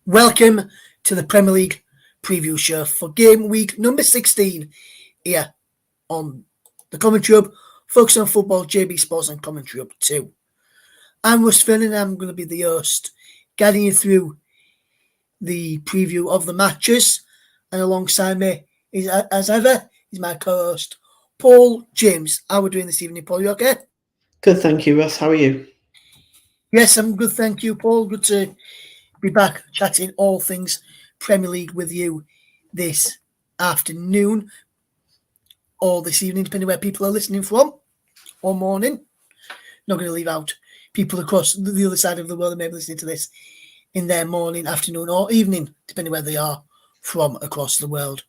Welcome to the Premier League preview show for game week number 16 here on the Commentary Hub, focusing on football, JB Sports and Commentary Hub 2. I'm Russ Vernon, I'm going to be the host, guiding you through the preview of the matches, and alongside me, is, as ever, is my co-host, Paul James. How are we doing this evening, Paul? You okay? Good, thank you, Russ. How are you? Yes, I'm good, thank you, Paul. Good to be back chatting all things Premier League with you this afternoon or this evening, depending where people are listening from, or morning. Not going to leave out people across the other side of the world that may be listening to this in their morning, afternoon, or evening, depending where they are from across the world.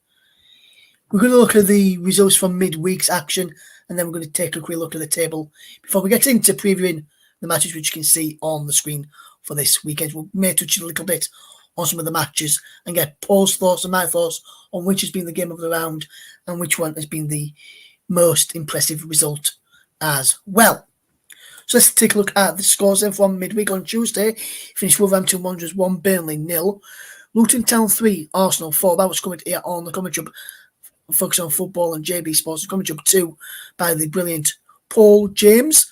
We're going to look at the results from midweek's action, and then we're going to take a quick look at the table before we get into previewing the matches which you can see on the screen for this weekend. We may touch a little bit on some of the matches and get Paul's thoughts and my thoughts on which has been the game of the round and which one has been the most impressive result as well. So let's take a look at the scores then from midweek on Tuesday. Finished Wolverhampton Wanderers 1, Burnley 0. Luton Town 3, Arsenal 4. That was covered here on the Commentary Hub, focus on football and JB Sports. The Commentary Hub 2 by the brilliant Paul James.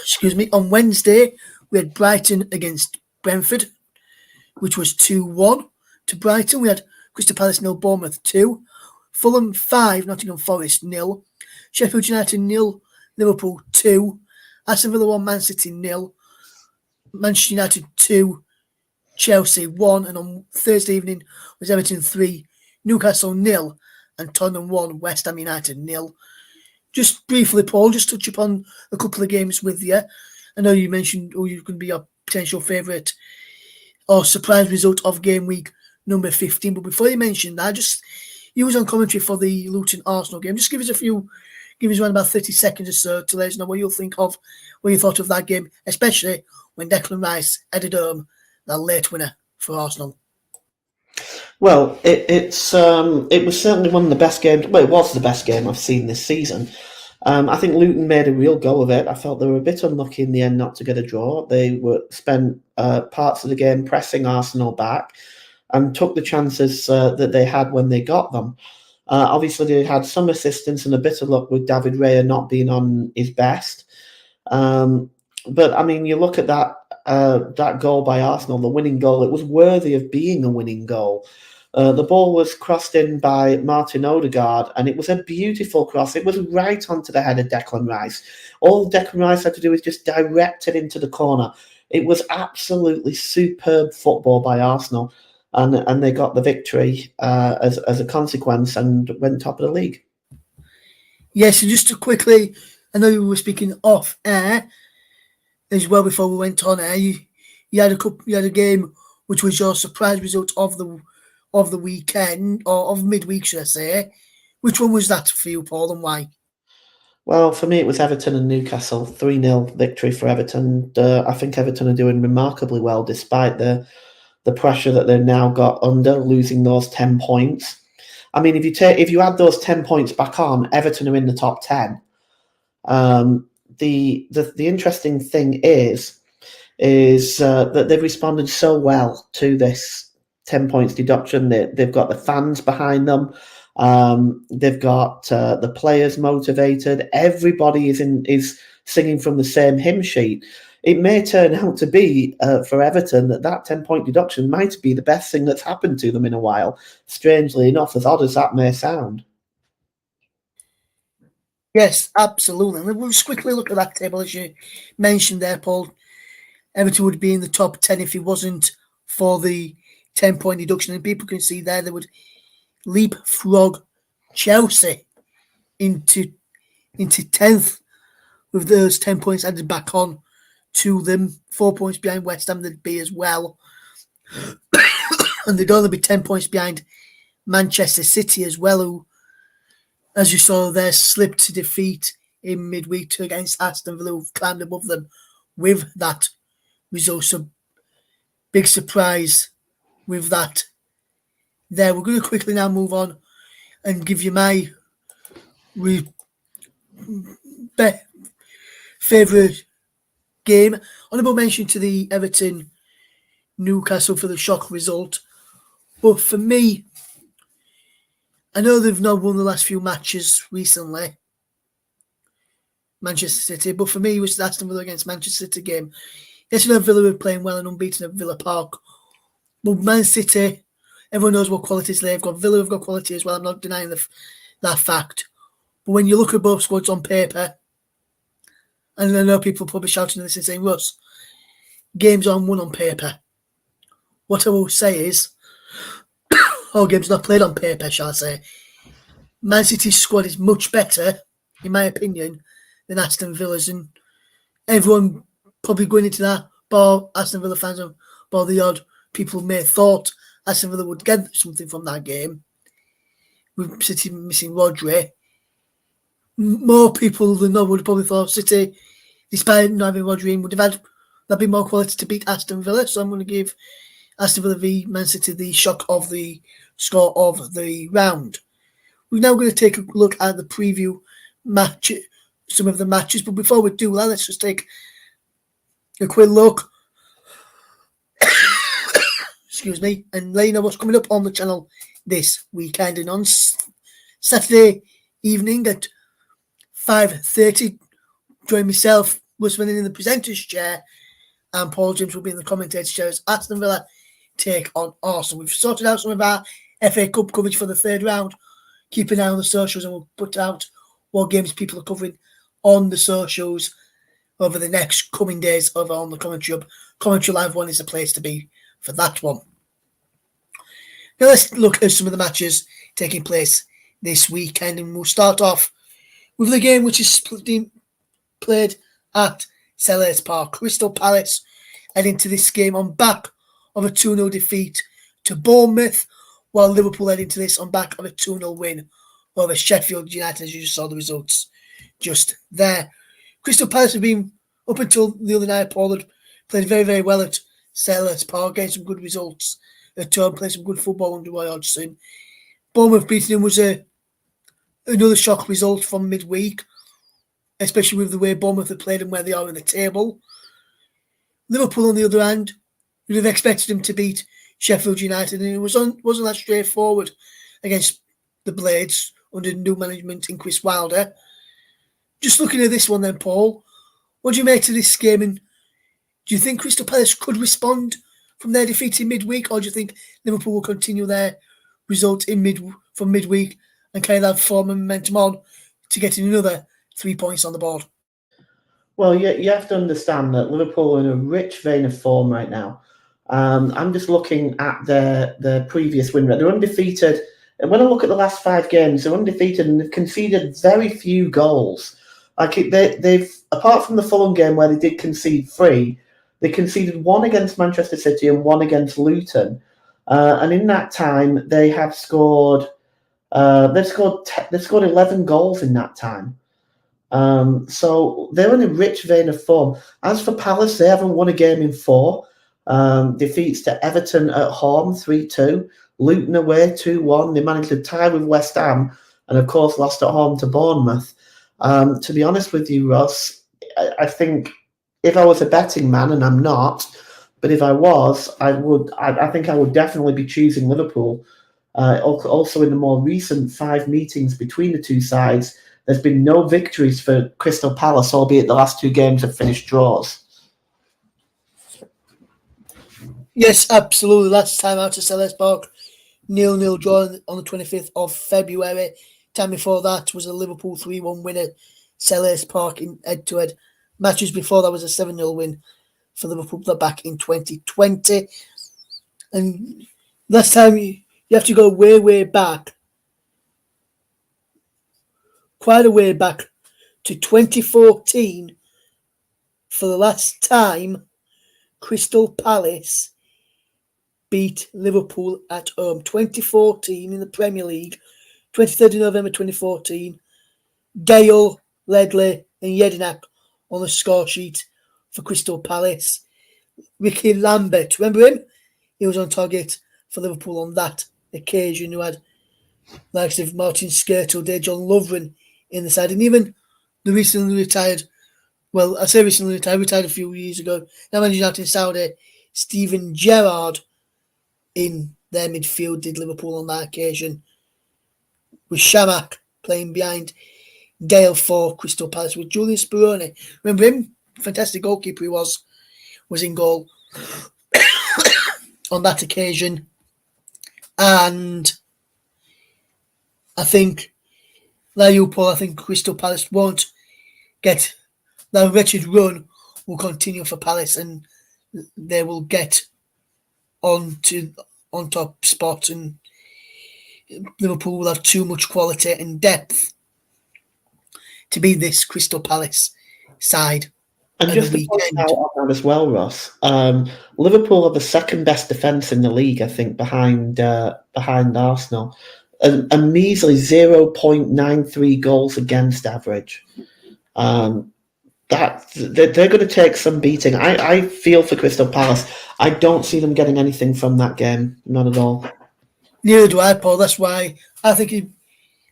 Excuse me. On Wednesday, we had Brighton against Brentford, which was 2-1 to Brighton. We had Crystal Palace 0, Bournemouth 2. Fulham 5, Nottingham Forest 0. Sheffield United 0, Liverpool 2. Aston Villa 1, Man City 0. Manchester United 2, Chelsea 1. And on Thursday evening was Everton 3, Newcastle 0. And Tottenham 1, West Ham United 0. Just briefly, Paul, just touch upon a couple of games with you. I know you mentioned you can be your potential favourite or surprise result of game week number 15. But before you mention that, you was on commentary for the Luton Arsenal game. Just give us around about 30 seconds or so to let us know what you thought of that game, especially when Declan Rice headed home that late winner for Arsenal. Well, it was certainly one of the best games. Well, it was the best game I've seen this season. I think Luton made a real go of it. I felt they were a bit unlucky in the end not to get a draw. They spent parts of the game pressing Arsenal back and took the chances that they had when they got them. Obviously, they had some assistance and a bit of luck with David Raya not being on his best. But, I mean, you look at that goal by Arsenal, the winning goal, it was worthy of being a winning goal. The ball was crossed in by Martin Odegaard, and it was a beautiful cross. It was right onto the head of Declan Rice. All Declan Rice had to do was just direct it into the corner. It was absolutely superb football by Arsenal, and they got the victory as a consequence and went top of the league. Yes, and just to quickly, I know you were speaking off air as well before we went on air. You had a game which was your surprise result of the weekend, or of midweek, should I say. Which one was that for you, Paul, and why? Well, for me, it was Everton and Newcastle. 3-0 victory for Everton. I think Everton are doing remarkably well despite the pressure that they've now got under, losing those 10 points. I mean, if you add those 10 points back on, Everton are in the top 10. The interesting thing is that they've responded so well to this 10 points deduction. They've got the fans behind them. They've got the players motivated. Everybody is singing from the same hymn sheet. It may turn out to be for Everton that 10-point deduction might be the best thing that's happened to them in a while. Strangely enough, as odd as that may sound. Yes, absolutely. And we'll just quickly look at that table, as you mentioned there, Paul. Everton would be in the top 10 if it wasn't for the 10-point deduction. And people can see there they would leapfrog Chelsea into 10th with those 10 points added back on to them. 4 points behind West Ham they'd be as well. And they'd only be 10 points behind Manchester City as well, who, as you saw there, slipped to defeat in midweek against Aston Villa, who've climbed above them with that result. So big surprise with that there. We're going to quickly now move on and give you my favourite game. Honourable mention to the Everton Newcastle for the shock result. But for me, I know they've not won the last few matches recently, Manchester City, but for me it was the Aston Villa against Manchester City game. Yesterday Villa were playing well and unbeaten at Villa Park. But Man City, everyone knows what qualities they've got. Villa have got quality as well. I'm not denying that fact. But when you look at both squads on paper, and I know people probably shouting this and saying, Russ, games aren't won on paper. What I will say is, games not played on paper, shall I say. Man City's squad is much better, in my opinion, than Aston Villa's. And everyone probably going into that, bar Aston Villa fans, bar the odd people may have thought Aston Villa would get something from that game. With City missing Rodri, more people than not would have probably thought City, despite not having Rodri in, would have had that be more quality to beat Aston Villa. So I'm going to give Aston Villa v Man City the shock of the score of the round. We're now going to take a look at the preview match, some of the matches. But before we do that, let's just take a quick look. Excuse me, and let you know what's coming up on the channel this weekend. And on Saturday evening at 5:30, join myself, Russ Vernon in the presenter's chair, and Paul James will be in the commentator's chair as Aston Villa take on Arsenal. We've sorted out some of our FA Cup coverage for the third round. Keep an eye on the socials and we'll put out what games people are covering on the socials over the next coming days over on the Commentary Hub. Commentary Live 1 is the place to be for that one. Now let's look at some of the matches taking place this weekend, and we'll start off with the game which is played at Selhurst Park. Crystal Palace head into this game on back of a 2-0 defeat to Bournemouth, while Liverpool head into this on back of a 2-0 win over Sheffield United, as you just saw the results just there. Crystal Palace have been, up until the other night, Paul, had played very, very well at Selhurst Park, getting some good results at home, playing some good football under Roy Hodgson. Bournemouth beating him was another shock result from midweek, especially with the way Bournemouth have played and where they are in the table. Liverpool, on the other hand, you'd have expected them to beat Sheffield United, and it wasn't that straightforward against the Blades under new management in Chris Wilder. Just looking at this one then, Paul, what do you make of this game, and do you think Crystal Palace could respond from their defeat in midweek, or do you think Liverpool will continue their result from midweek and carry that form and momentum on to getting another 3 points on the board? Well, you have to understand that Liverpool are in a rich vein of form right now. I'm just looking at their previous win rate. They're undefeated. And when I look at the last 5 games, they're undefeated and they've conceded very few goals. They've, apart from the Fulham game where they did concede 3, they conceded 1 against Manchester City and 1 against Luton. And in that time, they have scored. They've scored 11 goals in that time. So they're in a rich vein of form. As for Palace, they haven't won a game in 4. Defeats to Everton at home 3-2, Luton away 2-1. They managed to tie with West Ham, and of course lost at home to Bournemouth. To be honest with you, Ross, I think if I was a betting man, and I'm not, but if I was, I think I would definitely be choosing Liverpool. Also, in the more recent 5 meetings between the two sides, there's been no victories for Crystal Palace, albeit the last 2 games have finished draws. Yes, absolutely. Last time out to Selhurst Park, 0-0 draw on the 25th of February. Time before that was a Liverpool 3-1 win at Selhurst Park in head-to-head. Matches before that was a 7-0 win for Liverpool back in 2020. And last time you have to go way, way back quite a way back to 2014 for the last time Crystal Palace beat Liverpool at home. 2014 in the Premier League, 23rd of November 2014. Gale, Ledley and Jedinak on the score sheet for Crystal Palace. Ricky Lambert, remember him? He was on target for Liverpool on that occasion, who had likes of Martin Skirtle, John Lovren in the side, and even the recently retired, well, I say recently retired a few years ago, now managing out in Saudi, Steven Gerrard in their midfield did Liverpool on that occasion, with Shamak playing behind Gale for Crystal Palace with Julian Speroni. Remember him? Fantastic goalkeeper he was in goal on that occasion. And I think, like you, Paul, I think Crystal Palace won't get that wretched run will continue for Palace, and they will get on top spot, and Liverpool will have too much quality and depth to beat this Crystal Palace side. And just to point out on that as well, Ross, Liverpool are the second best defence in the league, I think, behind Arsenal. A measly 0.93 goals against average. That they're going to take some beating. I feel for Crystal Palace. I don't see them getting anything from that game, not at all. Neither do I, Paul. That's why I think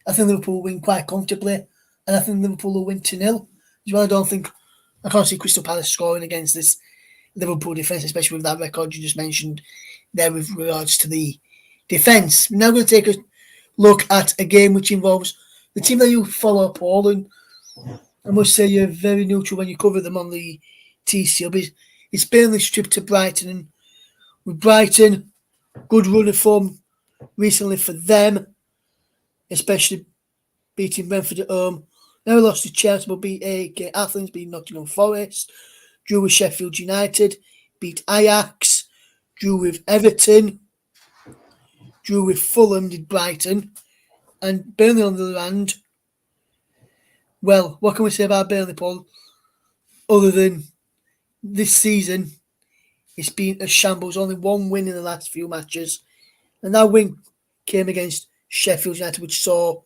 Liverpool will win quite comfortably, and I think Liverpool will win 2-0. Well, I can't see Crystal Palace scoring against this Liverpool defence, especially with that record you just mentioned there with regards to the defence. We're now going to take a look at a game which involves the team that you follow, Paul, and I must say you're very neutral when you cover them on the TCL, but it's Burnley's trip to Brighton, and with Brighton, good run of form recently for them, especially beating Brentford at home. Now lost to Chelsea, but beat AEK Athens, beat Nottingham Forest, drew with Sheffield United, beat Ajax, drew with Everton, drew with Fulham, did Brighton, and Burnley on the other hand. Well, what can we say about Burnley, Paul? Other than this season, it's been a shambles. Only one win in the last few matches, and that win came against Sheffield United, which saw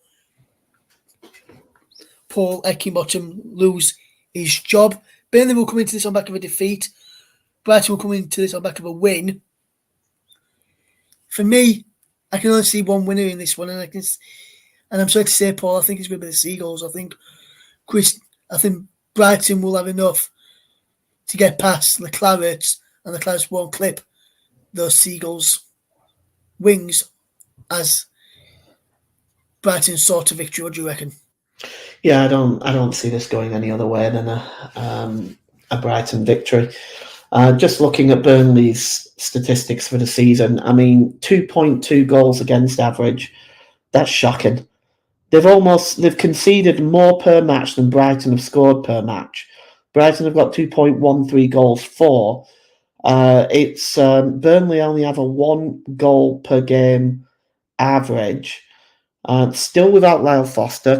Paul Eckingbottom lose his job. Burnley will come into this on back of a defeat. Brighton will come into this on back of a win. For me, I can only see one winner in this one, and I'm sorry to say, Paul, I think it's going to be the Seagulls. I think Brighton will have enough to get past the Clarets, and the Clarets won't clip those Seagulls' wings as Brighton's sort of victory. What do you reckon? Yeah, I don't see this going any other way than a Brighton victory. Just looking at Burnley's statistics for the season, I mean, 2.2 goals against average. That's shocking. They've conceded more per match than Brighton have scored per match. Brighton have got 2.13 goals for. It's Burnley only have a 1 goal per game average. Still without Lyle Foster.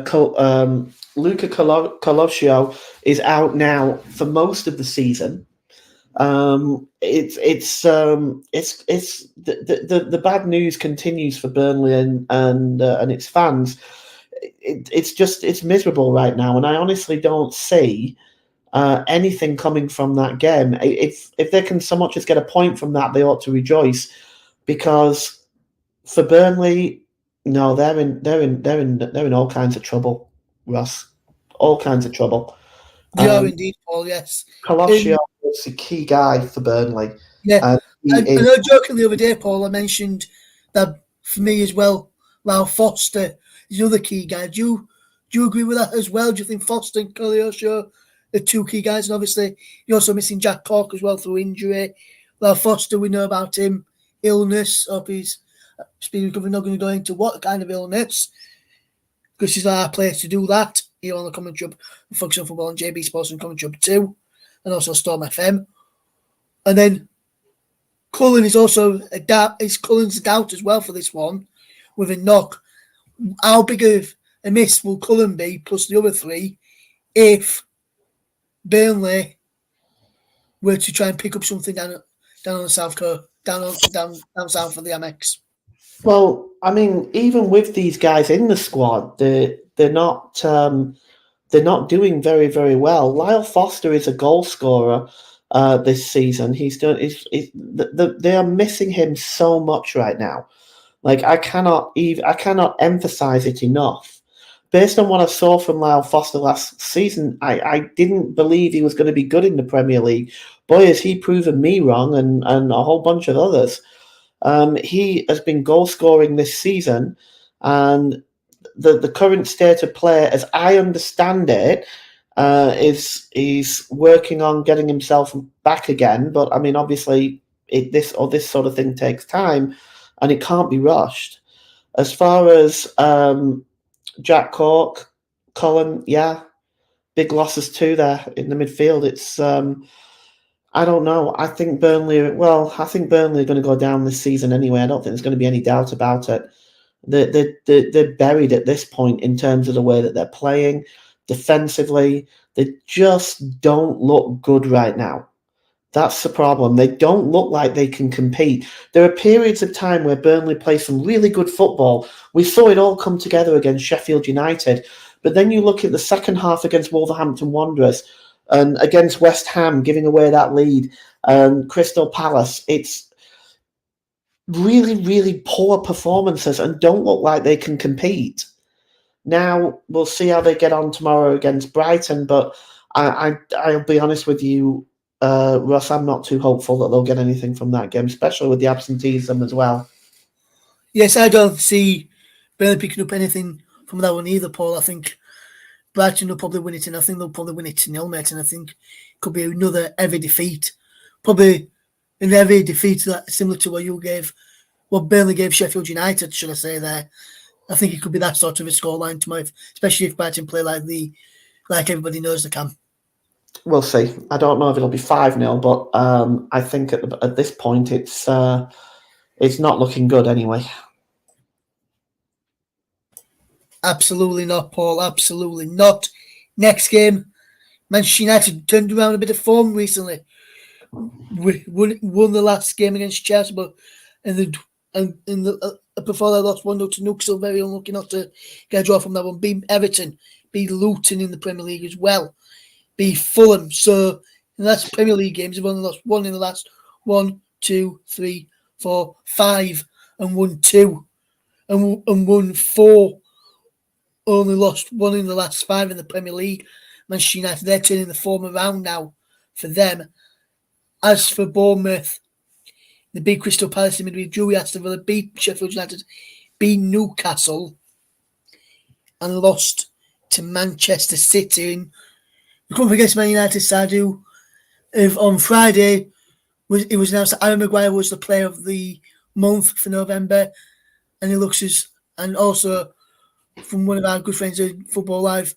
Luca Colosio is out now for most of the season. It's the bad news continues for Burnley and its fans. It's miserable right now, and I honestly don't see anything coming from that game. If they can so much as get a point from that, they ought to rejoice, because for Burnley, no, they're in all kinds of trouble, Russ. All kinds of trouble. They are indeed, Paul. Yes, Colosio is the key guy for Burnley. Yeah, I know. Joking the other day, Paul, I mentioned that for me as well. Lyle Foster is another key guy. Do you agree with that as well? Do you think Foster and Colosio are two key guys? And obviously, you're also missing Jack Cork as well through injury. Lyle Foster, we know about him, illness. Hope he's been recovered. Not going to go into what kind of illness, because he's our player to do that here on the Commentary Hub, Focus on Football on JB Sports and Commentary Hub 2, and also Storm FM. And then Cullen is also a doubt. Cullen's a doubt as well for this one with a knock. How big of a miss will Cullen be, plus the other 3, if Burnley were to try and pick up something down on the south coast, down south of the Amex? Well, I mean, even with these guys in the squad, they're not doing very, very well. Lyle Foster is a goal scorer this season. They are missing him so much right now. Like I cannot emphasize it enough. Based on what I saw from Lyle Foster last season, I didn't believe he was going to be good in the Premier League. Boy, has he proven me wrong, and a whole bunch of others. He has been goal scoring this season, and the current state of play, as I understand it, is he's working on getting himself back again. But I mean, obviously, this sort of thing takes time, and it can't be rushed. As far as Jack Cork, Cullen, yeah, big losses too there in the midfield. It's I don't know. I think Burnley are going to go down this season anyway. I don't think there's going to be any doubt about it. They're buried at this point in terms of the way that they're playing defensively. They just don't look good right now. That's the problem. They don't look like they can compete. There are periods of time where Burnley play some really good football. We saw it all come together against Sheffield United. But then you look at the second half against Wolverhampton Wanderers and against West Ham, giving away that lead, Crystal Palace. It's really, really poor performances and don't look like they can compete. Now, we'll see how they get on tomorrow against Brighton, but I'll be honest with you, Russ, I'm not too hopeful that they'll get anything from that game, especially with the absenteeism as well. Yes, I don't see Burnley picking up anything from that one either, Paul. I think Brighton will probably win it, and I think they'll probably win it 0, mate, and I think it could be another heavy defeat. Probably an heavy defeat similar to what Burnley gave Sheffield United, should I say there. I think it could be that sort of a scoreline tomorrow, especially if Brighton play like everybody knows they can. We'll see. I don't know if it'll be 5-0, but I think at this point it's not looking good anyway. Absolutely not, Paul. Absolutely not. Next game, Manchester United turned around a bit of form recently. We won the last game against Chelsea, but before they lost 1-0 to Newcastle, very unlucky not to get a draw from that one. Beat Everton, beat Luton in the Premier League as well, beat Fulham. So in the last Premier League games, they've only lost one in the last 1, 2, 3, 4, 5, and won 2, and won 4. Only lost 1 in the last 5 in the Premier League. Manchester United, they're turning the form around now for them. As for Bournemouth, they beat Crystal Palace in midweek, drew Aston Villa, beat Sheffield United, beat Newcastle, and lost to Manchester City. And we come up against Man United side who, on Friday, it was announced that Aaron Maguire was the player of the month for November, and it looks and also from one of our good friends at Football Live,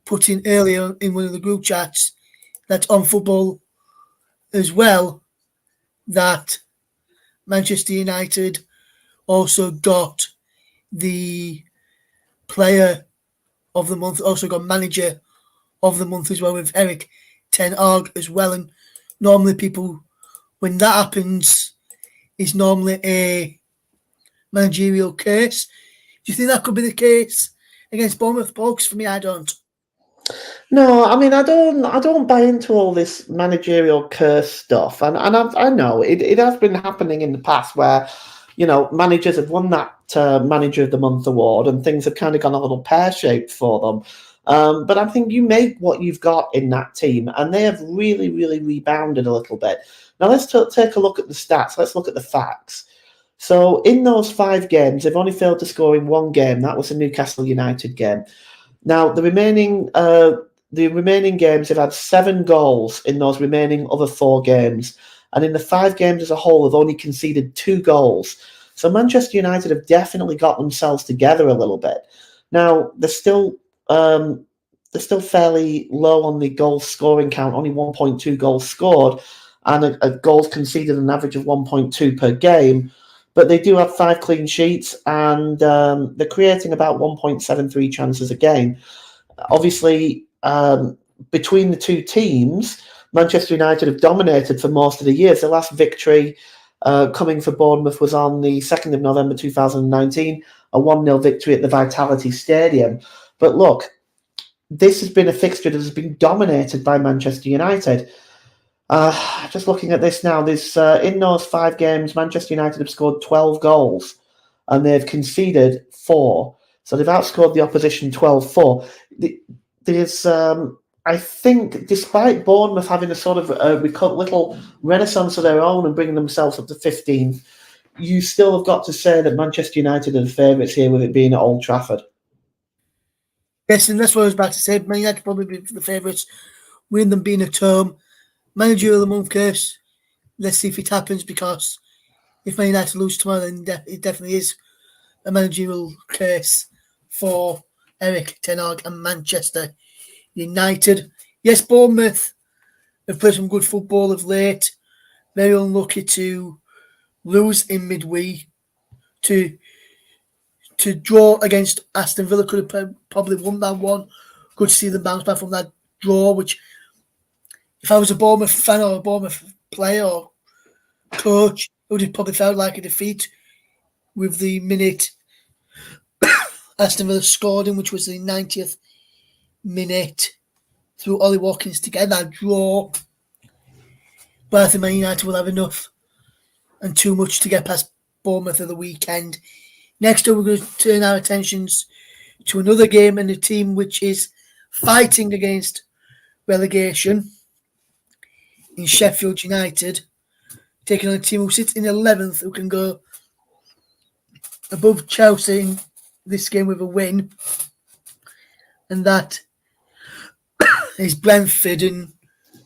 put in earlier in one of the group chats that on football as well, that Manchester United also got the player of the month, also got manager of the month as well, with Erik ten Hag as well. And normally people, when that happens, is normally a managerial curse. Do you think that could be the case against Bournemouth, Paul? Because for me, I don't. No, I mean, I don't buy into all this managerial curse stuff, and I know it has been happening in the past where, managers have won that Manager of the Month award, and things have kind of gone a little pear-shaped for them. But I think you make what you've got in that team, and they have really, really rebounded a little bit. Now let's take a look at the stats. Let's look at the facts. So in those 5 games, they've only failed to score in 1 game. That was a Newcastle United game. Now the remaining games, they've had 7 goals in those remaining other 4 games, and in the 5 games as a whole, they've only conceded 2 goals. So Manchester United have definitely got themselves together a little bit. Now they're still fairly low on the goal scoring count, only 1.2 goals scored, and a goals conceded an average of 1.2 per game. but they do have 5 clean sheets, and they're creating about 1.73 chances a game. Obviously, between the two teams, Manchester United have dominated for most of the years. The last victory coming for Bournemouth was on the 2nd of November 2019, a 1-0 victory at the Vitality Stadium. But look, this has been a fixture that has been dominated by Manchester United. Just looking at this now, there's in those 5 games, Manchester United have scored 12 goals and they've conceded 4. So they've outscored the opposition 12-4. There's, I think, despite Bournemouth having a sort of little renaissance of their own and bringing themselves up to 15th, you still have got to say that Manchester United are the favourites here, with it being at Old Trafford. Yes, and that's what I was about to say. Man United probably be the favourites, with them being at home. Manager of the month case. Let's see if it happens, because if Man United lose tomorrow, then it definitely is a managerial case for Eric Ten Hag and Manchester United. Yes, Bournemouth have played some good football of late. Very unlucky to lose in midweek. To draw against Aston Villa, could have probably won that one. Good to see them bounce back from that draw, which, if I was a Bournemouth fan or a Bournemouth player or coach, it would have probably felt like a defeat with the minute Aston Villa scored in, which was the 90th minute, through Ollie Watkins to get that draw. But I think Man United will have enough and too much to get past Bournemouth at the weekend. Next up, we're going to turn our attentions to another game and a team which is fighting against relegation in Sheffield United, taking on a team who sits in 11th, who can go above Chelsea in this game with a win. And that is Brentford. And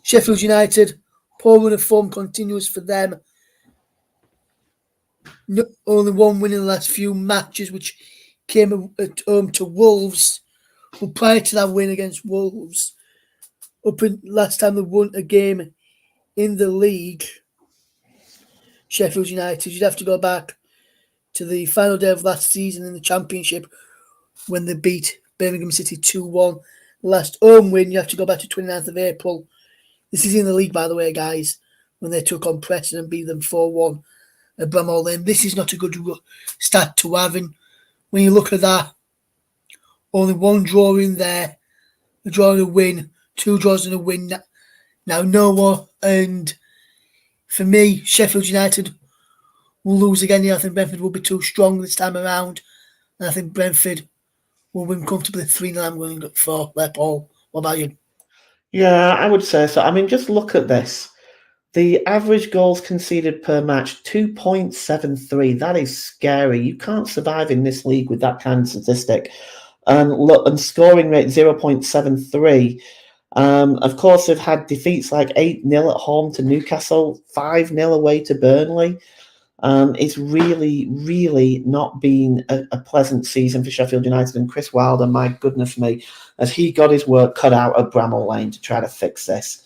Sheffield United, poor run of form continues for them. Only one win in the last few matches, which came at home to Wolves. But prior to that win against Wolves, up in last time they won a game in the league, Sheffield United, you'd have to go back to the final day of last season in the Championship when they beat Birmingham City 2-1. Last home win, you have to go back to 29th of April. This is in the league, by the way, guys, when they took on Preston and beat them 4-1 at Bramall Lane. This is not a good start to have. And when you look at that, only one draw in there, a draw and a win, 2 draws and a win. Now, no more. And for me, Sheffield United will lose again. I think Brentford will be too strong this time around. And I think Brentford will win comfortably 3-0. I'm going for there, Paul. What about you? Yeah, I would say so. I mean, just look at this. The average goals conceded per match, 2.73. That is scary. You can't survive in this league with that kind of statistic. And scoring rate, 0.73. Of course, they've had defeats like 8-0 at home to Newcastle, 5-0 away to Burnley. It's really, really not been a pleasant season for Sheffield United. And Chris Wilder, my goodness me, as he got his work cut out at Bramall Lane to try to fix this.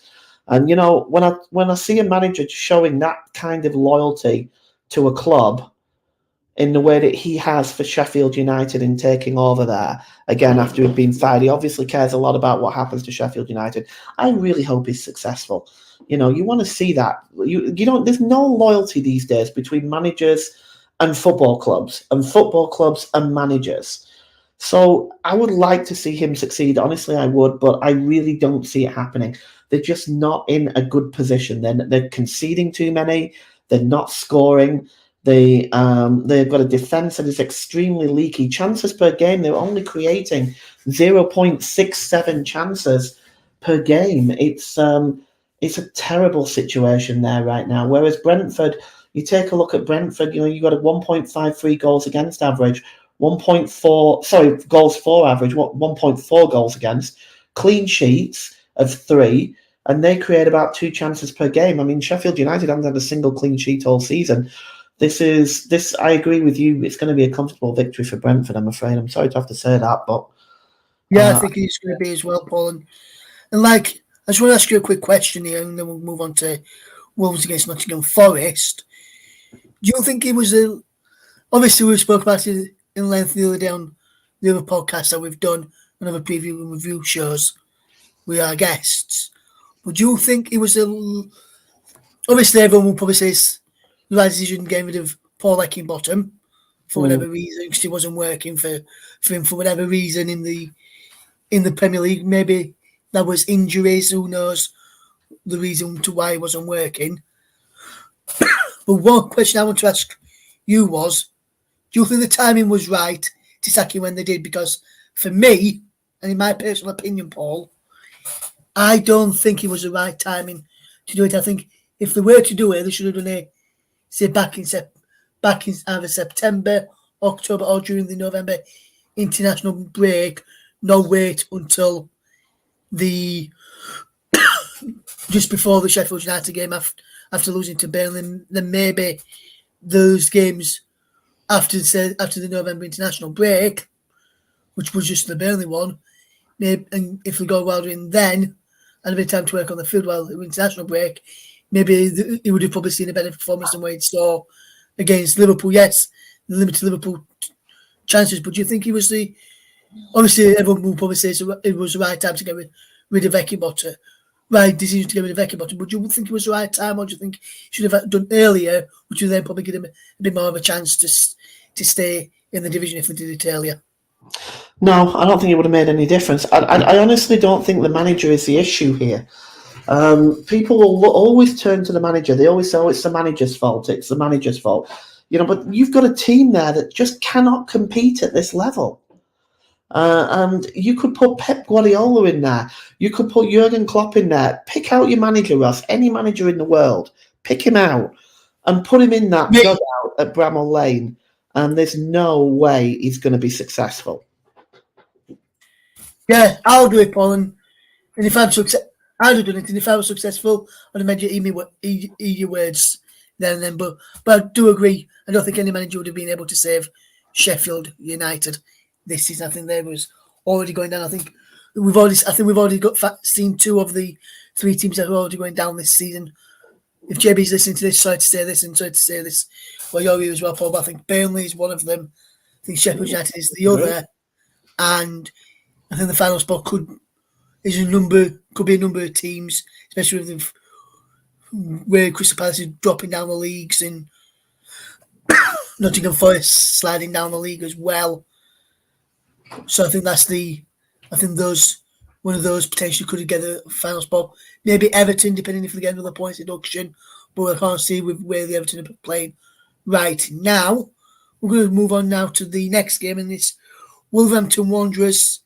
And, you know, when I see a manager showing that kind of loyalty to a club in the way that he has for Sheffield United in taking over there, again, after he'd been fired, he obviously cares a lot about what happens to Sheffield United. I really hope he's successful. You know, you want to see that. You know, there's no loyalty these days between managers and football clubs and managers. So I would like to see him succeed. Honestly, I would, but I really don't see it happening. They're just not in a good position. They're conceding too many. They're not scoring. They've got a defence that is extremely leaky. Chances per game, they're only creating 0.67 chances per game. It's a terrible situation there right now. Whereas Brentford, you take a look at Brentford, you know, you got a 1.53 goals against average, goals for average, 1.4 goals against, clean sheets of 3, and they create about 2 chances per game. I mean, Sheffield United haven't had a single clean sheet all season. I agree with you. It's going to be a comfortable victory for Brentford, I'm afraid. I'm sorry to have to say that, but yeah, I think it's going to be as well, Paul. And like, I just want to ask you a quick question here, and then we'll move on to Wolves against Nottingham Forest. Do you think it was Obviously, we spoke about it in length the other day on the other podcast that we've done, and other preview and review shows with our guests. But do you think it was obviously everyone will probably say it's the right decision getting rid of Paul Eckingbottom for whatever reason, because he wasn't working for him for whatever reason in the Premier League. Maybe that was injuries. Who knows the reason to why he wasn't working? But one question I want to ask you was, do you think the timing was right to sack him when they did? Because for me, and in my personal opinion, Paul, I don't think it was the right timing to do it. I think if they were to do it, they should have done it, say, back in either September, October, or during the November international break. Not wait until the just before the Sheffield United game after losing to Burnley. Then maybe those games after the November international break, which was just the Burnley one, maybe, and if we go well in then, and a bit of time to work on the field while the international break, maybe he would have probably seen a better performance than what he saw against Liverpool. Yes, the limited Liverpool chances, but do you think he was obviously everyone will probably say it was the right time to get rid of Eckingbottom, right decision to get rid of Eckingbottom, but do you think it was the right time, or do you think he should have done earlier, which would then probably give him a bit more of a chance to stay in the division if they did it earlier? No, I don't think it would have made any difference. I honestly don't think the manager is the issue here. People will always turn to the manager. They always say, "Oh, it's the manager's fault. It's the manager's fault." But you've got a team there that just cannot compete at this level. And you could put Pep Guardiola in there. You could put Jurgen Klopp in there. Pick out your manager, Russ. Any manager in the world. Pick him out and put him in that dugout at Bramall Lane. And there's no way he's going to be successful. Yeah, I'll do it, Paul. And if I'm I'd have done it. And if I was successful, I'd have made you eat your words then and then. But I do agree. I don't think any manager would have been able to save Sheffield United this season. I think they was already going down. I think we've already seen two of the three teams that are already going down this season. If JB's listening to this, sorry to say this and sorry to say this, well, you're here as well, Paul. But I think Burnley is one of them. I think Sheffield United is the other, and I think the final spot could be a number of teams, especially with where Crystal Palace is dropping down the leagues and Nottingham Forest sliding down the league as well. So I think one of those potentially could get a final spot. Maybe Everton, depending if they get another points deduction. But I can't see with where the Everton are playing right now. We're going to move on now to the next game, and it's Wolverhampton Wanderers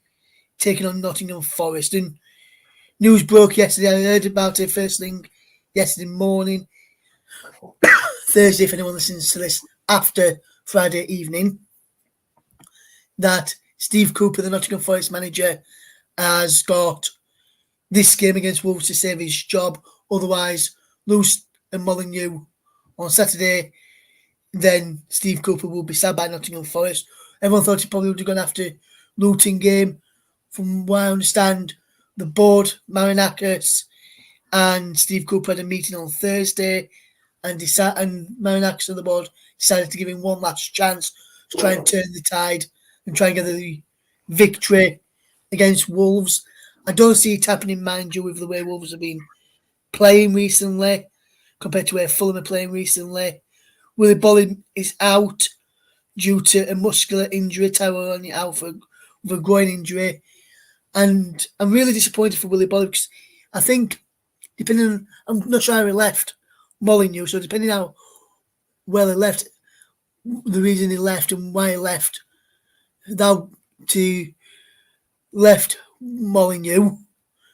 taking on Nottingham Forest. And news broke yesterday. I heard about it first thing yesterday morning. Thursday, if anyone listens to this after Friday evening, that Steve Cooper, the Nottingham Forest manager, has got this game against Wolves to save his job. Otherwise, Lewis and Molineux on Saturday, then Steve Cooper will be sad by Nottingham Forest. Everyone thought he probably would have gone after Luton game. From what I understand, the board, Marinakis and Steve Cooper had a meeting on Thursday, and Marinakis and the board decided to give him one last chance to try and turn the tide and try and get the victory against Wolves. I don't see it happening, mind you, with the way Wolves have been playing recently compared to where Fulham are playing recently. Willie Bolling is out due to a muscular injury. Tyrone only out with a groin injury. And I'm really disappointed for Willie Bolling because I think, I'm not sure how he left Molineux, so depending how well he left, the reason he left and why he left, left Molineux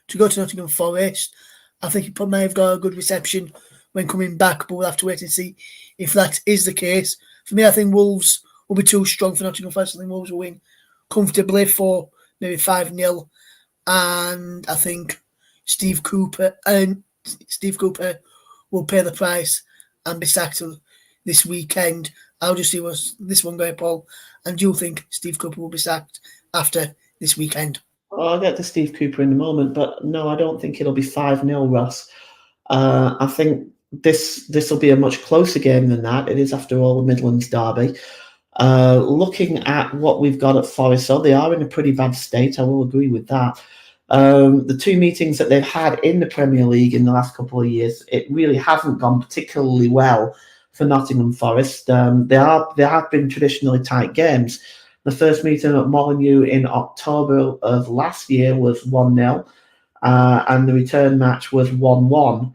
to go to Nottingham Forest. I think he may have got a good reception when coming back, but we'll have to wait and see if that is the case. For me, I think Wolves will be too strong for Nottingham Forest. I think Wolves will win comfortably for maybe 5-0. And I think Steve Cooper will pay the price and be sacked this weekend. I'll just see what's this one going, Paul. And do you think Steve Cooper will be sacked after this weekend? Well, I'll get to Steve Cooper in a moment, but no, I don't think it'll be 5-0, Russ. I think this will be a much closer game than that. It is, after all, a Midlands derby. Looking at what we've got at Forest, so they are in a pretty bad state. I will agree with that. The two meetings that they've had in the Premier League in the last couple of years, it really hasn't gone particularly well for Nottingham Forest. They have been traditionally tight games. The first meeting at Molineux in October of last year was 1-0, and the return match was 1-1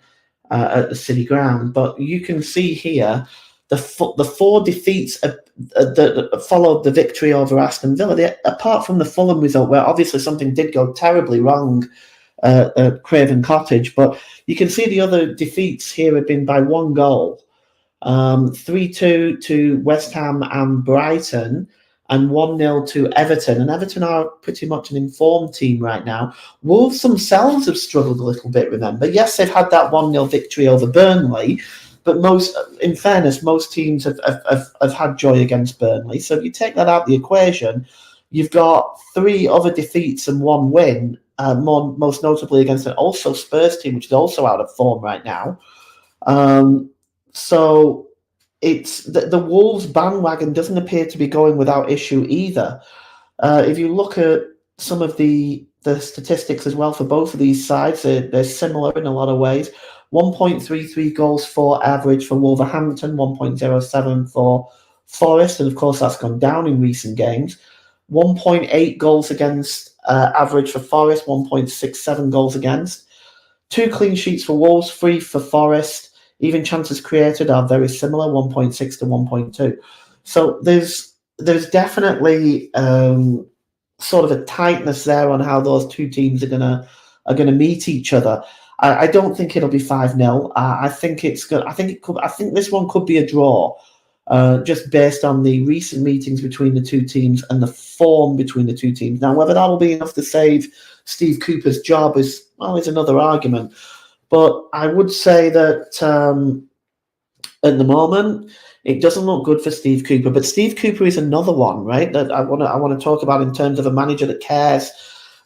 at the City Ground. But you can see here the four defeats that followed the victory over Aston Villa, apart from the Fulham result, where obviously something did go terribly wrong at Craven Cottage, but you can see the other defeats here have been by one goal. 3-2 to West Ham and Brighton, and 1-0 to Everton. And Everton are pretty much an informed team right now. Wolves themselves have struggled a little bit, remember. Yes, they've had that 1-0 victory over Burnley, but in fairness, most teams have had joy against Burnley. So if you take that out of the equation, you've got 3 other defeats and 1 win, most notably against an also Spurs team, which is also out of form right now. So it's the Wolves bandwagon doesn't appear to be going without issue either. If you look at some of the statistics as well for both of these sides, they're similar in a lot of ways. 1.33 goals for average for Wolverhampton, 1.07 for Forest, and of course that's gone down in recent games. 1.8 goals against average for Forest, 1.67 goals against. 2 clean sheets for Wolves, 3 for Forest. Even chances created are very similar, 1.6 to 1.2. So there's definitely sort of a tightness there on how those two teams are gonna meet each other. I don't think it'll be 5-0. I think it's good. I think this one could be a draw, just based on the recent meetings between the two teams and the form between the two teams. Now, whether that'll be enough to save Steve Cooper's job is another argument. But I would say that at the moment it doesn't look good for Steve Cooper. But Steve Cooper is another one, right? That I want to talk about in terms of a manager that cares.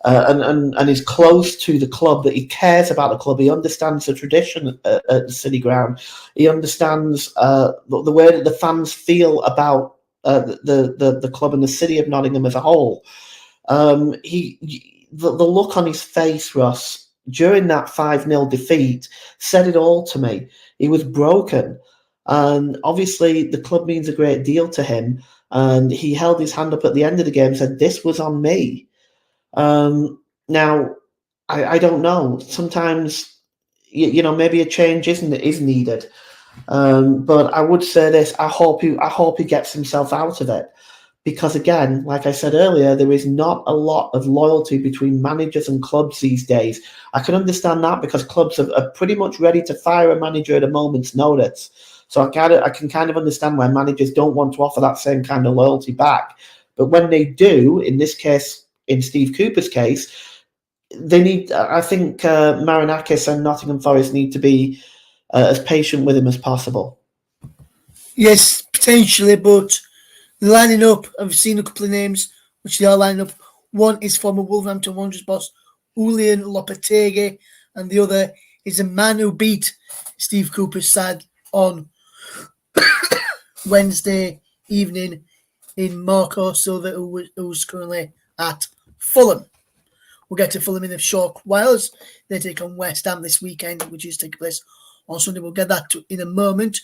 And is close to the club, that he cares about the club. He understands the tradition at the City Ground. He understands the way that the fans feel about the club and the city of Nottingham as a whole. The look on his face, Russ, during that 5-0 defeat said it all to me. He was broken. And obviously the club means a great deal to him. And he held his hand up at the end of the game and said, "This was on me." Now, I don't know. Sometimes, maybe a change is needed. But I would say this: I hope he gets himself out of it, because again, like I said earlier, there is not a lot of loyalty between managers and clubs these days. I can understand that because clubs are pretty much ready to fire a manager at a moment's notice. So I can kind of understand why managers don't want to offer that same kind of loyalty back. But when they do, in this case, in Steve Cooper's case, they need. I think Marinakis and Nottingham Forest need to be as patient with him as possible. Yes, potentially, but lining up, I've seen a couple of names which they are lining up. One is former Wolverhampton Wanderers boss Julian Lopetegui, and the other is a man who beat Steve Cooper's side on Wednesday evening in Marco Silva, who's currently at Fulham. We'll get to Fulham in a short while as they take on West Ham this weekend, which is taking place on Sunday. We'll get that in a moment.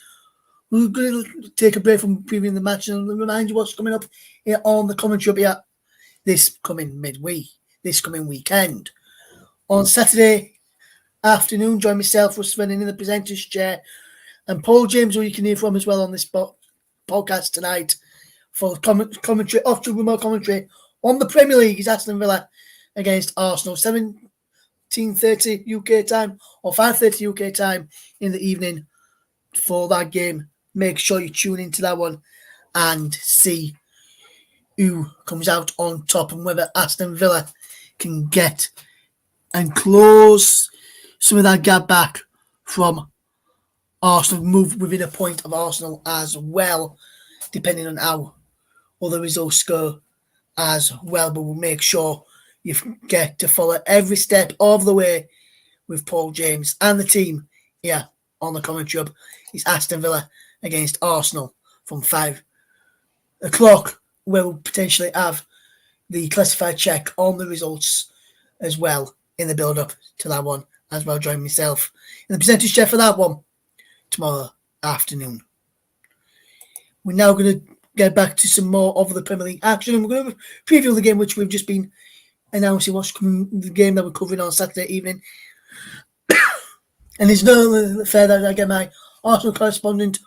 We're going to take a break from previewing the match and remind you what's coming up here on the commentary up here this coming midweek, this coming weekend. On Saturday afternoon, join myself, Russ Vernon, in the presenter's chair, and Paul James, who you can hear from as well on this podcast tonight, for commentary, off remote commentary on the Premier League. Is Aston Villa against Arsenal, 17:30 UK time or 5:30 UK time in the evening for that game. Make sure you tune into that one and see who comes out on top and whether Aston Villa can get and close some of that gap back from Arsenal, move within a point of Arsenal as well, depending on how other results go as well. But we'll make sure you get to follow every step of the way with Paul James and the team here on the commentary hub. It's Aston Villa against Arsenal from 5 o'clock, where we'll potentially have the classified check on the results as well in the build-up to that one, as well. Join myself in the percentage check for that one tomorrow afternoon. We're now going to get back to some more of the Premier League action, and we're going to preview the game which we've just been announcing what's coming, the game that we're covering on Saturday evening. And it's no fair that I get my Arsenal correspondent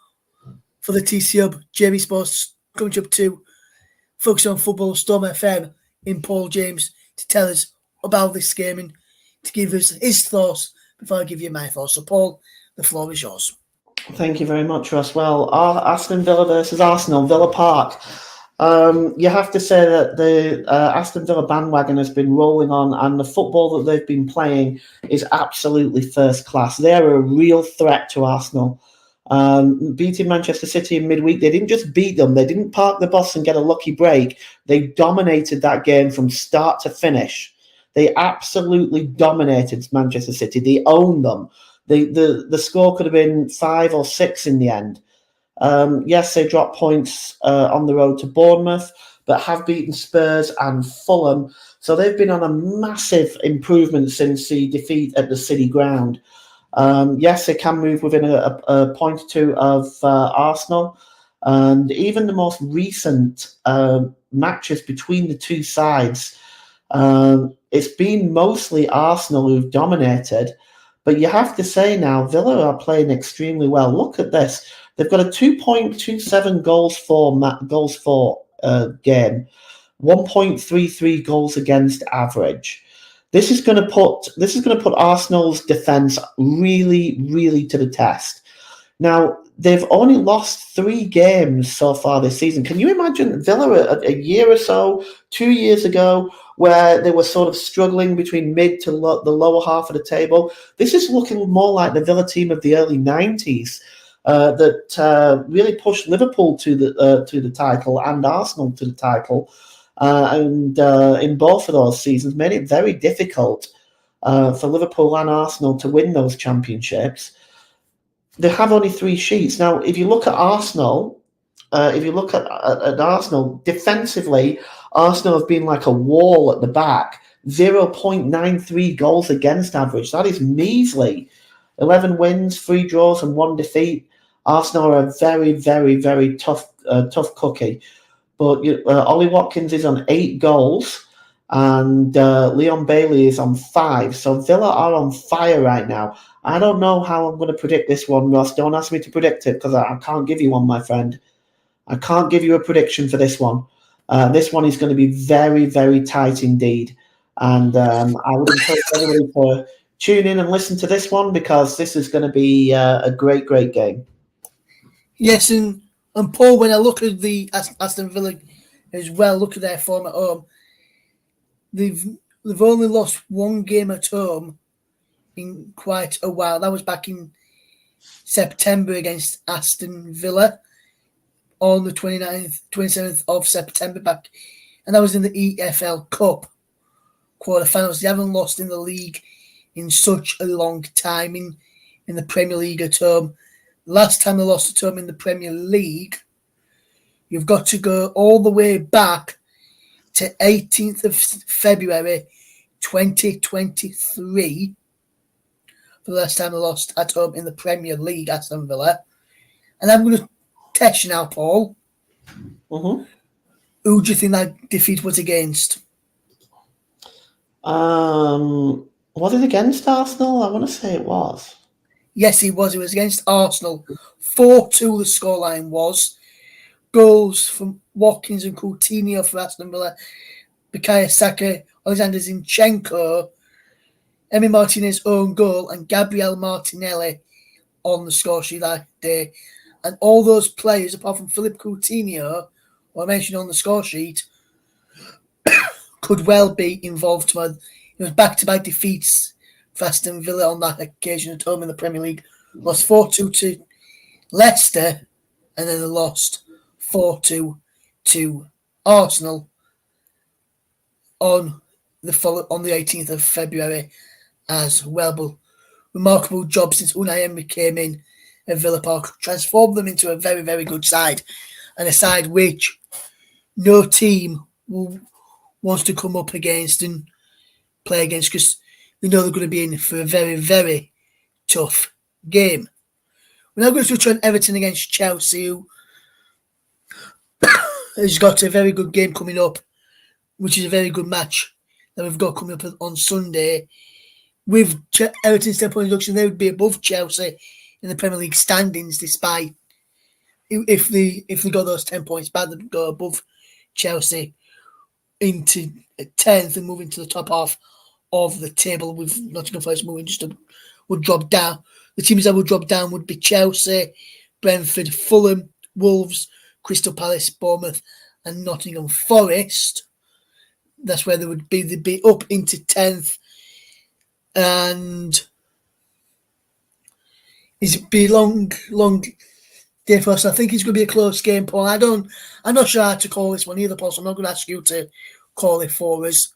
for the TC Hub, JB Sports, coming up to focus on football, Storm FM, in Paul James, to tell us about this game and to give us his thoughts before I give you my thoughts. So, Paul, the floor is yours. Thank you very much, Russ. Well, Aston Villa versus Arsenal, Villa Park. You have to say that the Aston Villa bandwagon has been rolling on, and the football that they've been playing is absolutely first class. They're a real threat to Arsenal. Beating Manchester City in midweek, they didn't just beat them, they didn't park the bus and get a lucky break. They dominated that game from start to finish. They absolutely dominated Manchester City. They owned them. The score could have been 5 or 6 in the end. Yes, they dropped points on the road to Bournemouth, but have beaten Spurs and Fulham. So they've been on a massive improvement since the defeat at the City ground. Yes, they can move within a point or two of Arsenal. And even the most recent matches between the two sides, it's been mostly Arsenal who've dominated. But you have to say now, Villa are playing extremely well. Look at this. They've got a 2.27 goals for game, 1.33 goals against average. This is going to put Arsenal's defense really, really to the test. Now, they've only lost 3 games so far this season. Can you imagine Villa a year or so, 2 years ago, where they were sort of struggling between mid to the lower half of the table? This is looking more like the Villa team of the early 90s that really pushed Liverpool to the title and Arsenal to the title. And in both of those seasons, made it very difficult for Liverpool and Arsenal to win those championships. They have only 3 sheets. Now, if you look at Arsenal, defensively, Arsenal have been like a wall at the back. 0.93 goals against average. That is measly. 11 wins, 3 draws, and 1 defeat. Arsenal are a very, very, very tough cookie. But Ollie Watkins is on 8 goals, and Leon Bailey is on 5. So Villa are on fire right now. I don't know how I'm going to predict this one, Ross. Don't ask me to predict it, because I can't give you one, my friend. I can't give you a prediction for this one. This one is going to be very, very tight indeed. And I would encourage everybody to tune in and listen to this one, because this is going to be a great, great game. Yes, and Paul, when I look at the Aston Villa as well, look at their form at home, they've only lost 1 game at home in quite a while. That was back in September against Aston Villa on the 27th of September back, and that was in the EFL Cup quarterfinals. They haven't lost in the league in such a long time in the Premier League at home. Last time they lost at home in the Premier League, you've got to go all the way back to 18th of February 2023 for the last time they lost at home in the Premier League, Aston Villa. And I'm going to test you now, Paul. Mm-hmm. Who do you think that defeat was against? Was it against Arsenal? I want to say it was. Yes, it was. It was against Arsenal. 4-2 the scoreline was. Goals from Watkins and Coutinho for Aston Villa, Bukayo Saka, Alexander Zinchenko, Emi Martinez's own goal, and Gabriel Martinelli on the score sheet that day. And all those players, apart from Philippe Coutinho, who I mentioned on the score sheet, could well be involved tomorrow. It was back-to-back defeats for Aston Villa on that occasion at home in the Premier League. Lost 4-2 to Leicester, and then they lost 4-2 to Arsenal on the 18th of February as well. But remarkable job since Unai Emery came in at Villa Park, transformed them into a very, very good side, and a side which no team wants to come up against and play against, because they know they're going to be in for a very, very tough game. We're now going to touch on Everton against Chelsea, who has got a very good game coming up, which is a very good match that we've got coming up on Sunday. With Everton's 10-point reduction, they would be above Chelsea in the Premier League standings, despite if they got those 10 points back, they'd go above Chelsea into 10th and move into the top half of the table, with Nottingham Forest moving would drop down. The teams that would drop down would be Chelsea, Brentford, Fulham, Wolves, Crystal Palace, Bournemouth, and Nottingham Forest. That's where they would be. They'd be up into 10th, and it'd be long day for us. I think it's going to be a close game, Paul. I'm not sure how to call this one either, Paul, so I'm not going to ask you to call it for us.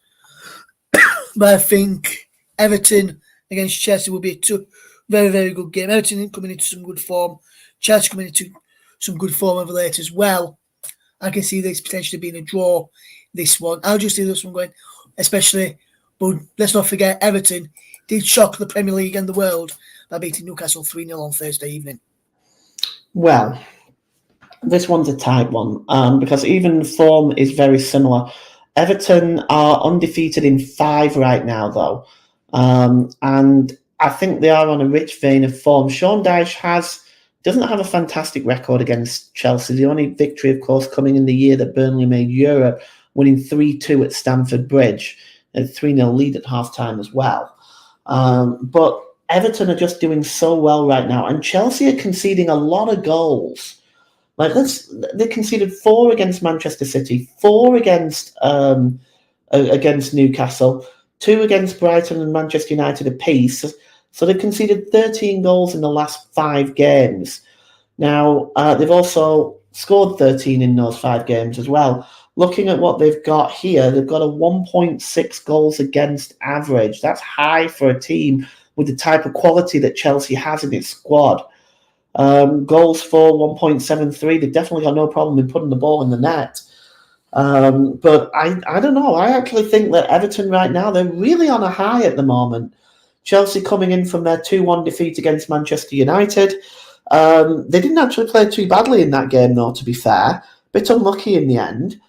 But I think Everton against Chelsea will be a very, very good game. Everton coming into some good form. Chelsea coming into some good form of late as well. I can see this potentially being a draw, this one. I'll just see this one going, especially, but let's not forget, Everton did shock the Premier League and the world by beating Newcastle 3-0 on Thursday evening. Well, this one's a tight one because even form is very similar. Everton are undefeated in 5 right now, though. And I think they are on a rich vein of form. Sean Dyche doesn't have a fantastic record against Chelsea. The only victory, of course, coming in the year that Burnley made Europe, winning 3-2 at Stamford Bridge, a 3-0 lead at half-time as well. But Everton are just doing so well right now, and Chelsea are conceding a lot of goals. They conceded 4 against Manchester City, 4 against Newcastle, 2 against Brighton and Manchester United apiece. So they've conceded 13 goals in the last 5 games. Now, they've also scored 13 in those 5 games as well. Looking at what they've got here, they've got a 1.6 goals against average. That's high for a team with the type of quality that Chelsea has in its squad. Goals for 1.73. They've definitely got no problem in putting the ball in the net. But I don't know. I actually think that Everton right now, they're really on a high at the moment. Chelsea coming in from their 2-1 defeat against Manchester United. They didn't actually play too badly in that game, though, to be fair. Bit unlucky in the end.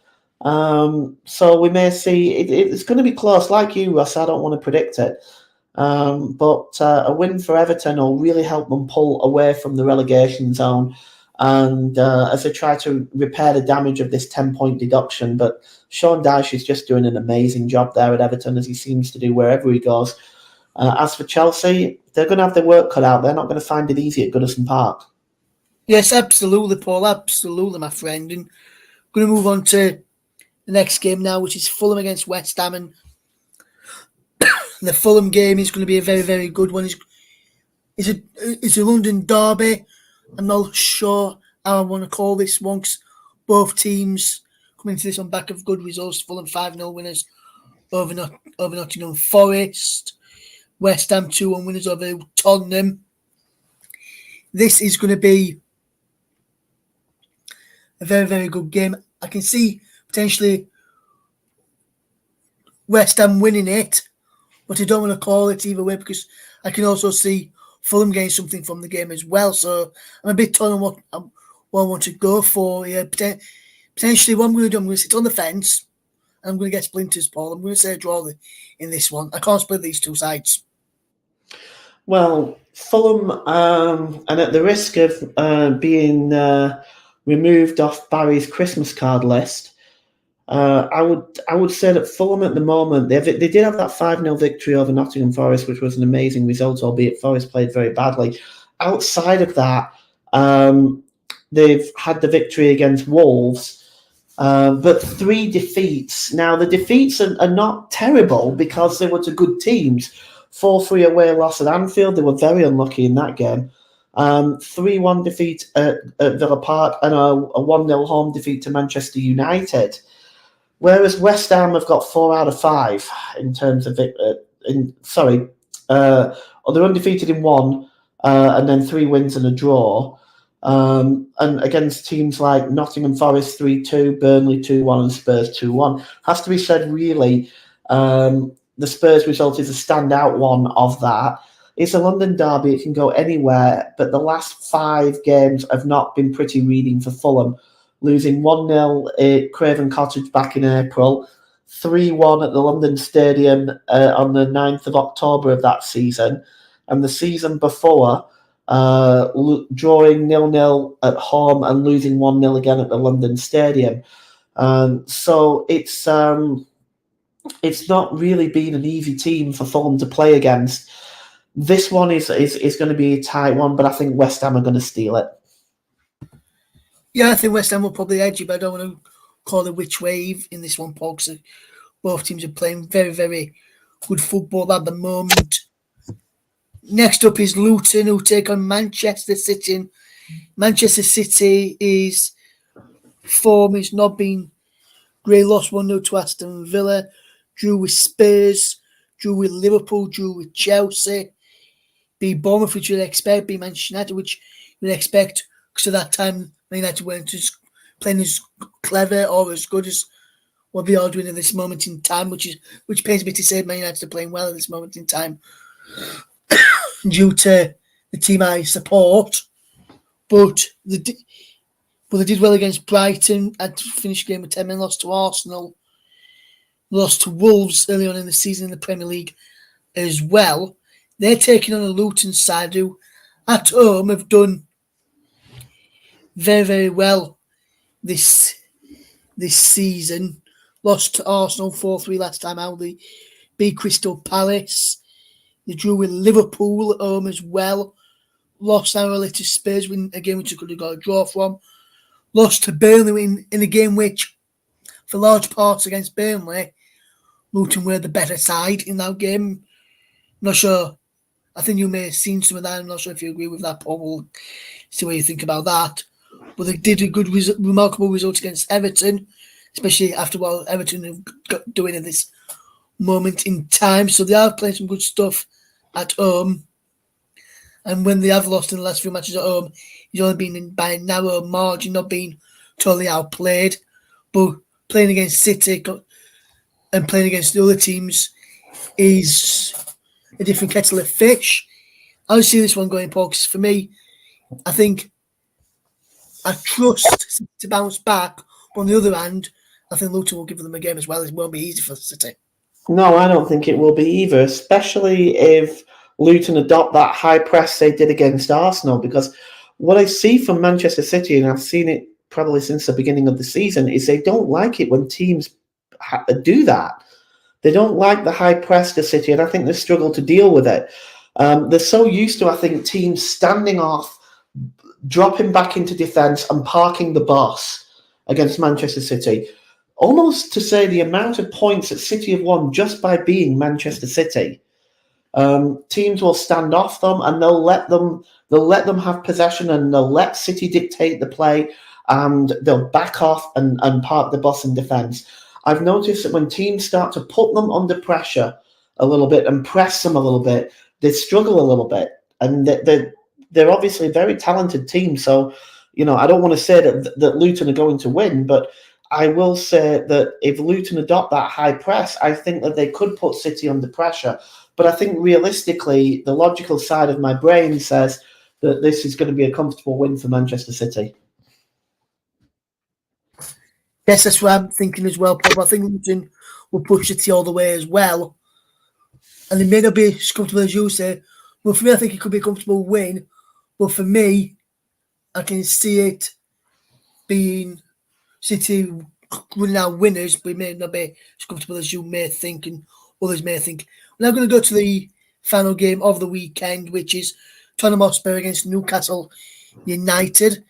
So we may see, it's going to be close. Like you, Russ, I don't want to predict it. But a win for Everton will really help them pull away from the relegation zone, and as they try to repair the damage of this 10-point deduction. But Sean Dyche is just doing an amazing job there at Everton, as he seems to do wherever he goes. As for Chelsea, they're going to have their work cut out. They're not going to find it easy at Goodison Park. Yes, absolutely, Paul. Absolutely, my friend. And going to move on to the next game now, which is Fulham against West Ham. And the Fulham game is going to be a very, very good one. It's a London derby. I'm not sure how I want to call this one, because both teams coming into this on back of good results. Fulham 5-0 winners over Nottingham Forest. West Ham 2-1 winners over Tottenham. This is going to be a very, very good game. I can see potentially West Ham winning it, but I don't want to call it either way, because I can also see Fulham getting something from the game as well. So I'm a bit torn on what I want to go for. Yeah, potentially what I'm going to do, I'm going to sit on the fence and I'm going to get splinters, Paul. I'm going to say a draw in this one. I can't split these two sides. Well, Fulham, and at the risk of being removed off Barry's Christmas card list, I would say that Fulham at the moment, they did have that 5-0 victory over Nottingham Forest, which was an amazing result, albeit Forest played very badly. Outside of that, they've had the victory against Wolves, but 3 defeats. Now, the defeats are not terrible because they were to good teams. 4-3 away loss at Anfield. They were very unlucky in that game. 3-1 defeat at Villa Park, and a 1-0 home defeat to Manchester United. Whereas West Ham have got 4 out of 5 in terms of it. They're undefeated in 1, and then 3 wins and a draw. And against teams like Nottingham Forest 3-2, Burnley 2-1, and Spurs 2-1. Has to be said, really, the Spurs result is a standout one of that. It's a London derby, it can go anywhere, but the last 5 games have not been pretty reading for Fulham. Losing 1-0 at Craven Cottage back in April, 3-1 at the London Stadium on the 9th of October of that season, and the season before, drawing 0-0 at home and losing 1-0 again at the London Stadium. So it's not really been an easy team for Fulham to play against. This one is going to be a tight one, but I think West Ham are going to steal it. Yeah, I think West Ham will probably edge it, but I don't want to call it which wave in this one, Paul, because both teams are playing very, very good football at the moment. Next up is Luton, who take on Manchester City. Manchester City's form has not been great. Lost 1-0 to Aston Villa, drew with Spurs, drew with Liverpool, drew with Chelsea, beat Bournemouth, which you'd expect, beat Manchester United, which you'd expect, because at that time, Man United weren't just playing as clever or as good as what they are doing at this moment in time, which pains me to say Man United are playing well at this moment in time due to the team I support. But they did well against Brighton. Had to finish the game with 10 men, lost to Arsenal, lost to Wolves early on in the season in the Premier League as well. They're taking on a Luton side who, at home, have done very, very well this season. Lost to Arsenal 4-3 last time out. They beat Crystal Palace. They drew with Liverpool at home as well. Lost narrowly to Spurs in a game which they could have got a draw from. Lost to Burnley in a game which, for large parts against Burnley, Luton were the better side in that game. Not sure. I think you may have seen some of that. I'm not sure if you agree with that, Paul. We'll see what you think about that. But they did a good, remarkable result against Everton, especially after what Everton have got doing at this moment in time. So they are playing some good stuff at home. And when they have lost in the last few matches at home, it's only been by a narrow margin, not being totally outplayed. But playing against City and playing against the other teams is a different kettle of fish. I see this one going, Paul, because for me, I think I trust City to bounce back. But on the other hand, I think Luton will give them a game as well. It won't be easy for City. No, I don't think it will be either, especially if Luton adopt that high press they did against Arsenal, because what I see from Manchester City, and I've seen it probably since the beginning of the season, is they don't like it when teams do that. They don't like the high press to City, and I think they struggle to deal with it. They're so used to, I think, teams standing off, dropping back into defence and parking the bus against Manchester City. Almost to say the amount of points that City have won just by being Manchester City. Teams will stand off them and they'll let them have possession, and they'll let City dictate the play, and they'll back off and park the bus in defence. I've noticed that when teams start to put them under pressure a little bit and press them a little bit, they struggle a little bit, and they're obviously a very talented team. So, I don't want to say that Luton are going to win, but I will say that if Luton adopt that high press, I think that they could put City under pressure. But I think realistically, the logical side of my brain says that this is going to be a comfortable win for Manchester City. Yes, that's what I'm thinking as well, Paul. I think Luton will push City all the way as well. And it may not be as comfortable as you say. But for me, I think it could be a comfortable win. But for me, I can see it being City running out winners, but it may not be as comfortable as you may think and others may think. We're now going to go to the final game of the weekend, which is Tottenham Hotspur against Newcastle United.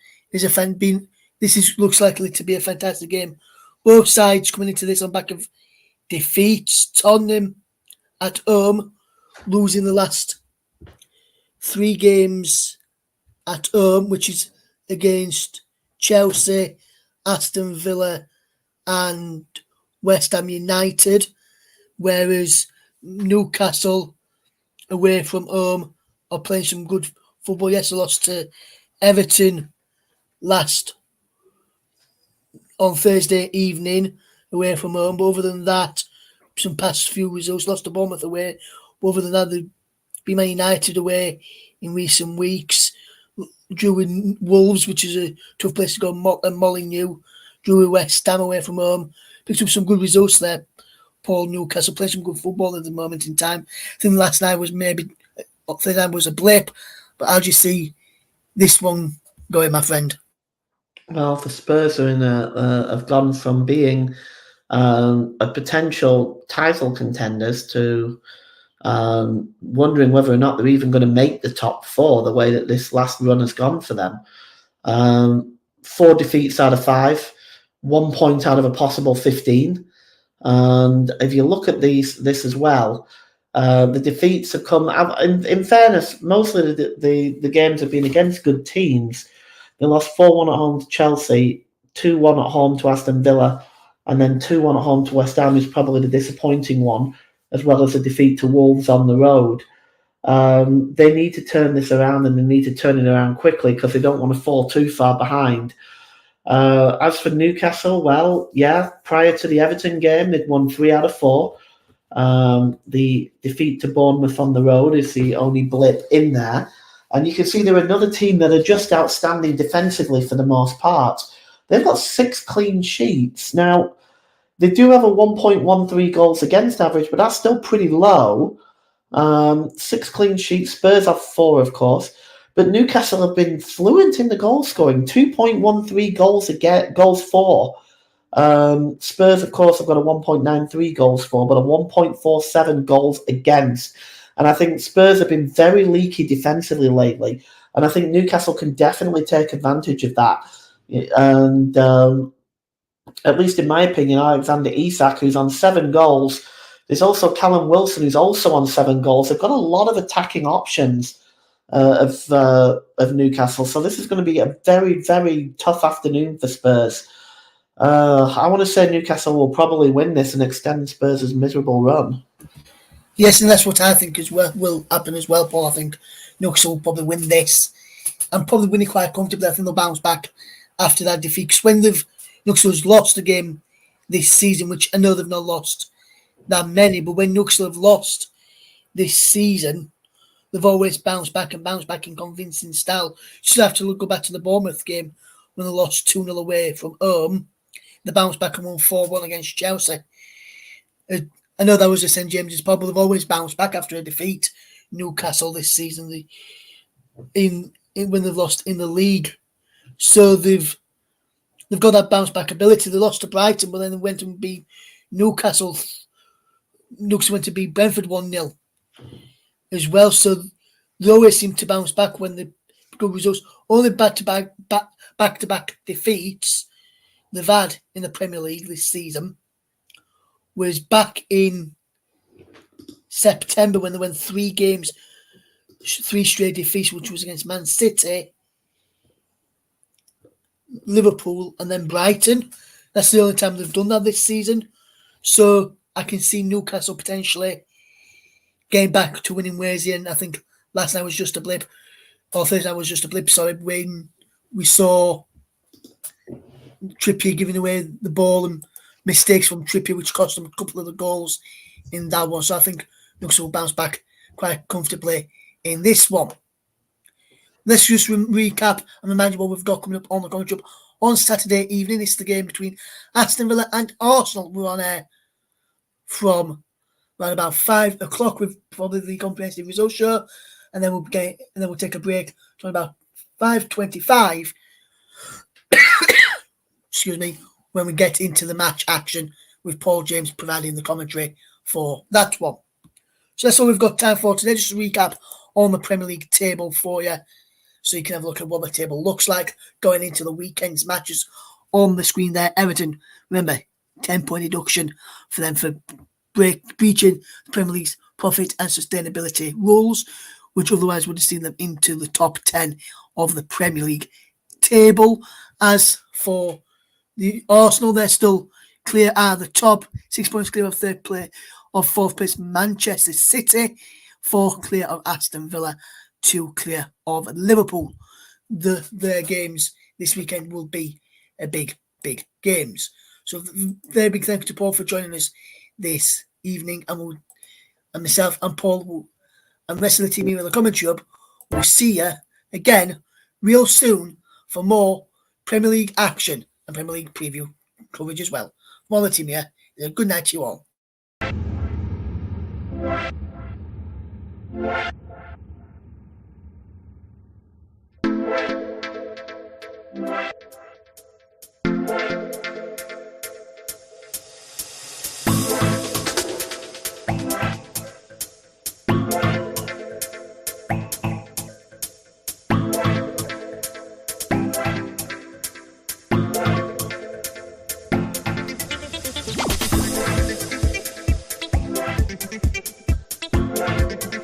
Looks likely to be a fantastic game. Both sides coming into this on back of defeats. Tottenham at home, losing the last 3 games at home, which is against Chelsea, Aston Villa and West Ham United, whereas Newcastle away from home are playing some good football. Yes, they lost to Everton last on Thursday evening away from home. But other than that, some past few results, lost to Bournemouth away. But other than that, they've been Man United away in recent weeks. Drew with Wolves, which is a tough place to go, and Molineux. Drew with West Ham away from home. Picked up some good results there. Paul, Newcastle playing some good football at the moment in time. I think last night was a blip. But how do you see this one going, my friend? Well, the Spurs are have gone from being a potential title contenders to wondering whether or not they're even going to make the top four, the way that this last run has gone for them. 4 defeats out of 5, 1 point out of a possible 15. And if you look at this as well, the defeats have come. In fairness, mostly the games have been against good teams. They lost 4-1 at home to Chelsea, 2-1 at home to Aston Villa, and then 2-1 at home to West Ham is probably the disappointing one, as well as a defeat to Wolves on the road. They need to turn this around, and they need to turn it around quickly because they don't want to fall too far behind. As for Newcastle, well, yeah, prior to the Everton game, they'd won 3 out of 4. The defeat to Bournemouth on the road is the only blip in there. And you can see they're another team that are just outstanding defensively for the most part. They've got 6 clean sheets. Now, they do have a 1.13 goals against average, but that's still pretty low. 6 clean sheets. Spurs have 4, of course. But Newcastle have been fluent in the goal scoring. 2.13 goals for. Spurs, of course, have got a 1.93 goals for, but a 1.47 goals against. And I think Spurs have been very leaky defensively lately. And I think Newcastle can definitely take advantage of that. And at least in my opinion, Alexander Isak, who's on 7 goals. There's also Callum Wilson, who's also on 7 goals. They've got a lot of attacking options of Newcastle. So this is going to be a very, very tough afternoon for Spurs. I want to say Newcastle will probably win this and extend Spurs' miserable run. Yes, and that's what I think will happen as well, Paul. I think Newcastle will probably win this and probably win it quite comfortably. I think they'll bounce back after that defeat. Because when Newcastle's lost a game this season, which I know they've not lost that many, but when Newcastle have lost this season, they've always bounced back in convincing style. You still have to go back to the Bournemouth game when they lost 2-0 away from home. They bounced back and won 4-1 against Chelsea. I know that was a St James's Pub, but they've always bounced back after a defeat. Newcastle this season, when they've lost in the league, so they've got that bounce back ability. They lost to Brighton, but then they went and beat Newcastle. Newcastle went to beat Brentford 1-0 as well. So they always seem to bounce back when they good results. Only back-to-back defeats they've had in the Premier League this season was back in September when they won 3 games, 3 straight defeats, which was against Man City, Liverpool, and then Brighton. That's the only time they've done that this season. So I can see Newcastle potentially getting back to winning ways here. And I think last night was just a blip, or Thursday night was just a blip. Sorry, when we saw Trippier giving away the ball and mistakes from Trippier, which cost them a couple of the goals in that one. So I think Newcastle will bounce back quite comfortably in this one. Let's just recap and remind you what we've got coming up on the commentary on Saturday evening. It's the game between Aston Villa and Arsenal. We're on air from around about 5 o'clock with probably the comprehensive results show, and then we'll take a break to about 5:25. Excuse me, when we get into the match action with Paul James providing the commentary for that one. So that's all we've got time for today. Just a recap on the Premier League table for you, so you can have a look at what the table looks like going into the weekend's matches on the screen there. Everton, remember, 10-point deduction for them for breaching the Premier League's profit and sustainability rules, which otherwise would have seen them into the top 10 of the Premier League table. As for the Arsenal, they're still clear at the top, 6 points clear of third place, of fourth place Manchester City, 4 clear of Aston Villa, 2 clear of Liverpool. Their games this weekend will be a big games. So very big thank you to Paul for joining us this evening, and myself and Paul and the rest of the team here in the commentary hub will see you again real soon for more Premier League action and Premier League preview coverage as well. From all the team here, good night to you all.